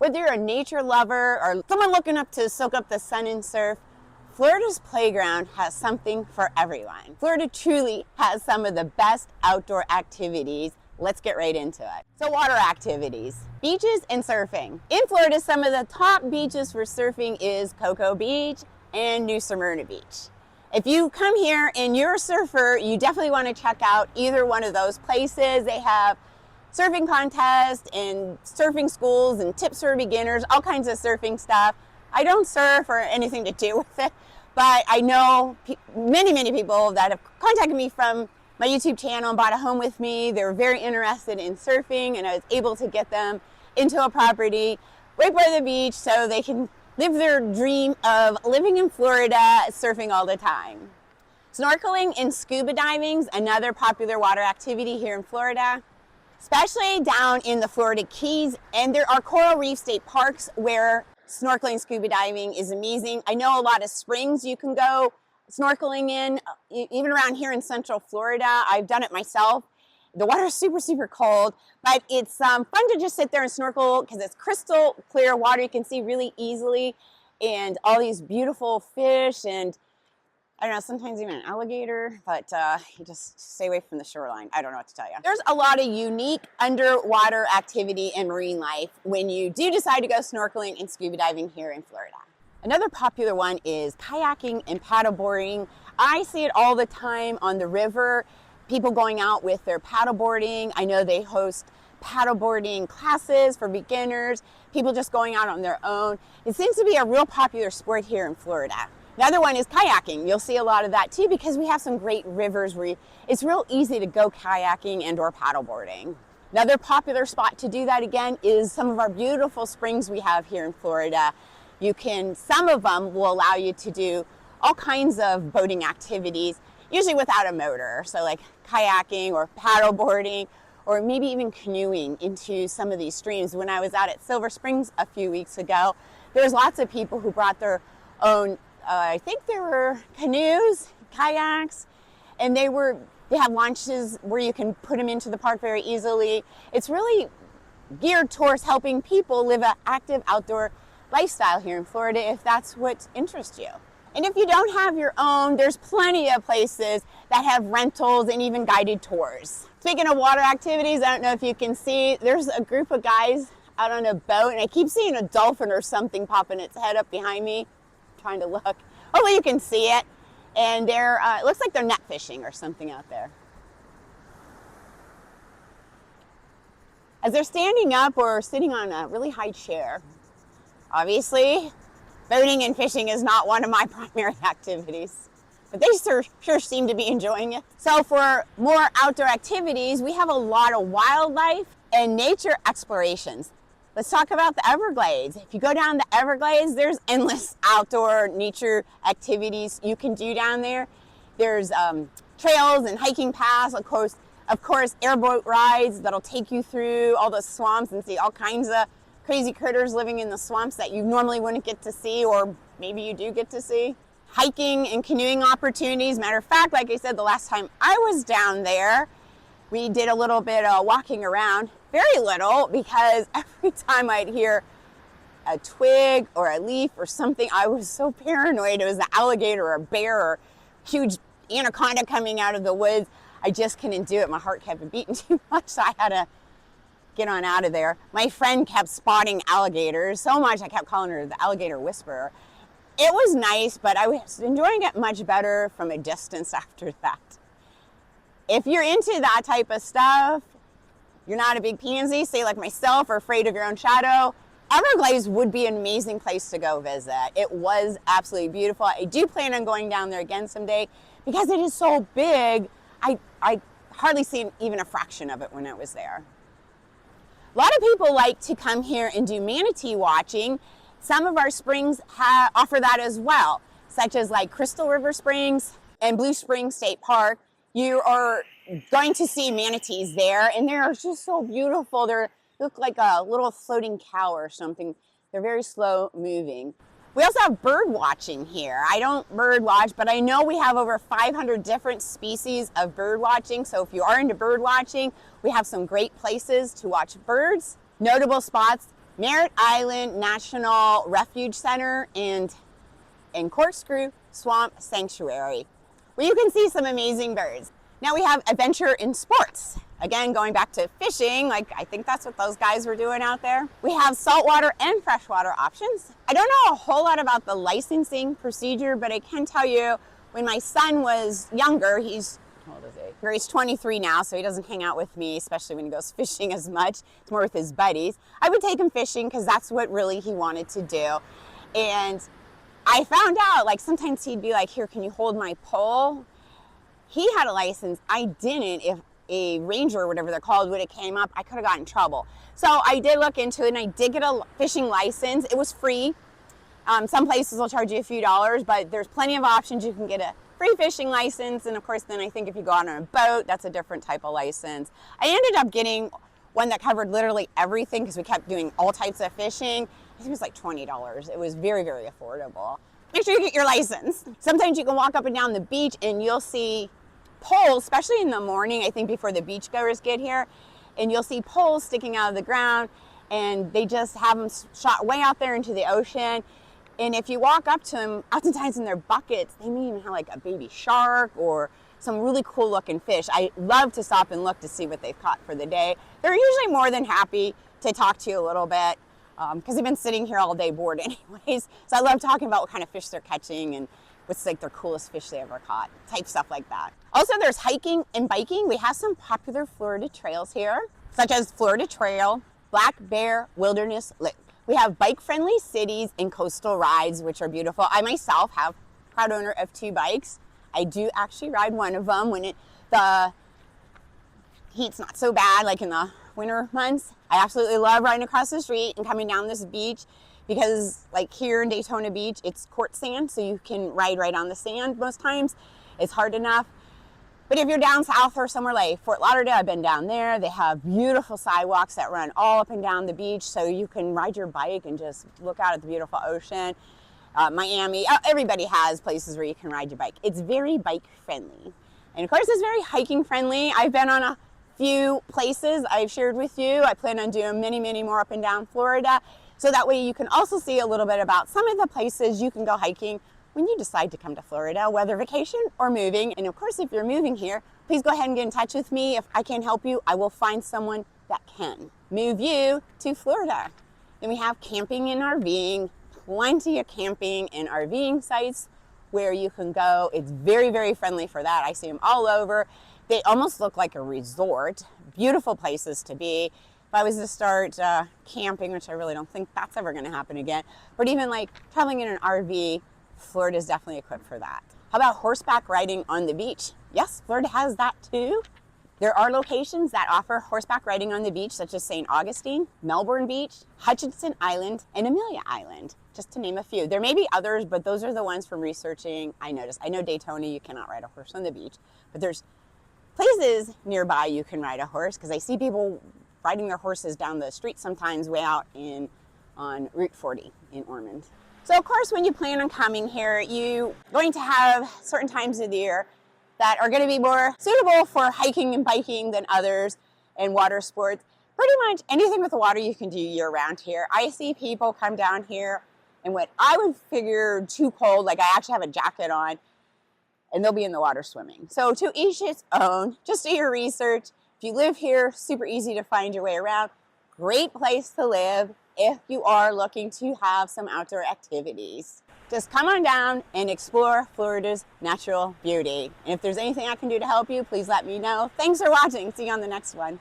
Whether you're a nature lover or someone looking up to soak up the sun and surf, Florida's playground has something for everyone. Florida truly has some of the best outdoor activities. Let's get right into it. So water activities, beaches and surfing. In Florida, some of the top beaches for surfing is Cocoa Beach and New Smyrna Beach. If you come here and you're a surfer, you definitely want to check out either one of those places. They have surfing contests and surfing schools and tips for beginners, all kinds of surfing stuff. I don't surf or anything to do with it, but I know many people that have contacted me from my YouTube channel and bought a home with me. They were very interested in surfing, and I was able to get them into a property right by the beach so they can live their dream of living in Florida, surfing all the time. Snorkeling and scuba diving is another popular water activity here in Florida, especially down in the Florida Keys. And there are coral reef state parks where snorkeling and scuba diving is amazing. I know a lot of springs you can go snorkeling in, even around here in Central Florida. I've done it myself. The water is super cold, but it's fun to just sit there and snorkel because it's crystal clear water. You can see really easily, and all these beautiful fish, and I don't know, sometimes even an alligator, but you just stay away from the shoreline. I don't know what to tell you. There's a lot of unique underwater activity and marine life when you do decide to go snorkeling and scuba diving here in Florida. Another popular one is kayaking and paddleboarding. I see it all the time on the river. People going out with their paddleboarding. I know they host paddleboarding classes for beginners, people just going out on their own. It seems to be a real popular sport here in Florida. Another one is kayaking. You'll see a lot of that too because we have some great rivers where it's real easy to go kayaking and or paddleboarding. Another popular spot to do that again is some of our beautiful springs we have here in Florida. Some of them will allow you to do all kinds of boating activities, usually without a motor. So like kayaking or paddleboarding or maybe even canoeing into some of these streams. When I was out at Silver Springs a few weeks ago, there was lots of people who brought their own I think there were canoes, kayaks, and they have launches where you can put them into the park very easily. It's really geared towards helping people live an active outdoor lifestyle here in Florida if that's what interests you. And if you don't have your own, there's plenty of places that have rentals and even guided tours. Speaking of water activities, I don't know if you can see, there's a group of guys out on a boat, and I keep seeing a dolphin or something popping its head up behind me. Trying to look. Hopefully you can see it. And it looks like they're net fishing or something out there. As they're standing up or sitting on a really high chair, obviously boating and fishing is not one of my primary activities, but they sure seem to be enjoying it. So for more outdoor activities, we have a lot of wildlife and nature explorations. Let's talk about the Everglades. If you go down the Everglades, there's endless outdoor nature activities you can do down there. There's trails and hiking paths, of course, airboat rides that'll take you through all the swamps and see all kinds of crazy critters living in the swamps that you normally wouldn't get to see, or maybe you do get to see. Hiking and canoeing opportunities. Matter of fact, like I said, the last time I was down there, we did a little bit of walking around. Very little, because every time I'd hear a twig or a leaf or something, I was so paranoid it was an alligator or a bear or huge anaconda coming out of the woods. I just couldn't do it. My heart kept beating too much, so I had to get on out of there. My friend kept spotting alligators so much I kept calling her the alligator whisperer. It was nice, but I was enjoying it much better from a distance after that. If you're into that type of stuff, you're not a big pansy, say like myself, or afraid of your own shadow, Everglades would be an amazing place to go visit. It was absolutely beautiful. I do plan on going down there again someday because it is so big. I hardly seen even a fraction of it when I was there. A lot of people like to come here and do manatee watching. Some of our springs offer that as well, such as like Crystal River Springs and Blue Springs State Park. You are going to see manatees there, and they're just so beautiful. They look like a little floating cow or something. They're very slow moving. We also have bird watching here. I don't bird watch, but I know we have over 500 different species of bird watching. So if you are into bird watching, we have some great places to watch birds. Notable spots Merritt Island National Refuge Center and Corkscrew Swamp Sanctuary, where you can see some amazing birds. Now we have adventure in sports. Again, going back to fishing, like I think that's what those guys were doing out there. We have saltwater and freshwater options. I don't know a whole lot about the licensing procedure, but I can tell you when my son was younger, he's 23 now, so he doesn't hang out with me, especially when he goes fishing as much. It's more with his buddies. I would take him fishing because that's what really he wanted to do. And I found out, like, sometimes he'd be like, here, can you hold my pole? He had a license. I didn't. If a ranger or whatever they're called would have came up, I could have gotten in trouble. So I did look into it, and I did get a fishing license. It was free. Some places will charge you a few dollars, but there's plenty of options. You can get a free fishing license, and of course then I think if you go out on a boat, that's a different type of license. I ended up getting one that covered literally everything because we kept doing all types of fishing. I think it was like $20. It was very, very affordable. Make sure you get your license. Sometimes you can walk up and down the beach and you'll see poles, especially in the morning, I think before the beachgoers get here, and you'll see poles sticking out of the ground, and they just have them shot way out there into the ocean. And if you walk up to them, oftentimes in their buckets, they may even have like a baby shark or some really cool looking fish. I love to stop and look to see what they've caught for the day. They're usually more than happy to talk to you a little bit because they've been sitting here all day bored anyways. So I love talking about what kind of fish they're catching and what's like their coolest fish they ever caught, type stuff like that. Also, there's hiking and biking. We have some popular Florida trails here, such as Florida Trail, Black Bear Wilderness Lake. We have bike-friendly cities and coastal rides, which are beautiful. I myself have proud owner of 2 bikes. I do actually ride one of them when the heat's not so bad, like in the winter months. I absolutely love riding across the street and coming down this beach because like here in Daytona Beach, it's quartz sand, so you can ride right on the sand most times. It's hard enough. But if you're down south or somewhere like Fort Lauderdale, I've been down there. They have beautiful sidewalks that run all up and down the beach, so you can ride your bike and just look out at the beautiful ocean. Miami, everybody has places where you can ride your bike. It's very bike friendly. And of course, it's very hiking friendly. I've been on a few places I've shared with you. I plan on doing many, many more up and down Florida. So that way you can also see a little bit about some of the places you can go hiking when you decide to come to Florida, whether vacation or moving. And of course, if you're moving here, please go ahead and get in touch with me. If I can't help you, I will find someone that can move you to Florida. Then we have camping and RVing, plenty of camping and RVing sites where you can go. It's very, very friendly for that. I see them all over. They almost look like a resort, beautiful places to be. If I was to start camping, which I really don't think that's ever gonna happen again, but even like traveling in an RV, Florida is definitely equipped for that. How about horseback riding on the beach? Yes, Florida has that too. There are locations that offer horseback riding on the beach, such as St. Augustine, Melbourne Beach, Hutchinson Island, and Amelia Island, just to name a few. There may be others, but those are the ones from researching I noticed. I know Daytona, you cannot ride a horse on the beach, but there's places nearby you can ride a horse, because I see people riding their horses down the street sometimes way out on Route 40 in Ormond. So of course, when you plan on coming here, you're going to have certain times of the year that are going to be more suitable for hiking and biking than others, and water sports. Pretty much anything with the water you can do year round here. I see people come down here and what I would figure too cold, like I actually have a jacket on, and they'll be in the water swimming. So to each its own, just do your research. If you live here, super easy to find your way around. Great place to live if you are looking to have some outdoor activities. Just come on down and explore Florida's natural beauty. And if there's anything I can do to help you, please let me know. Thanks for watching. See you on the next one.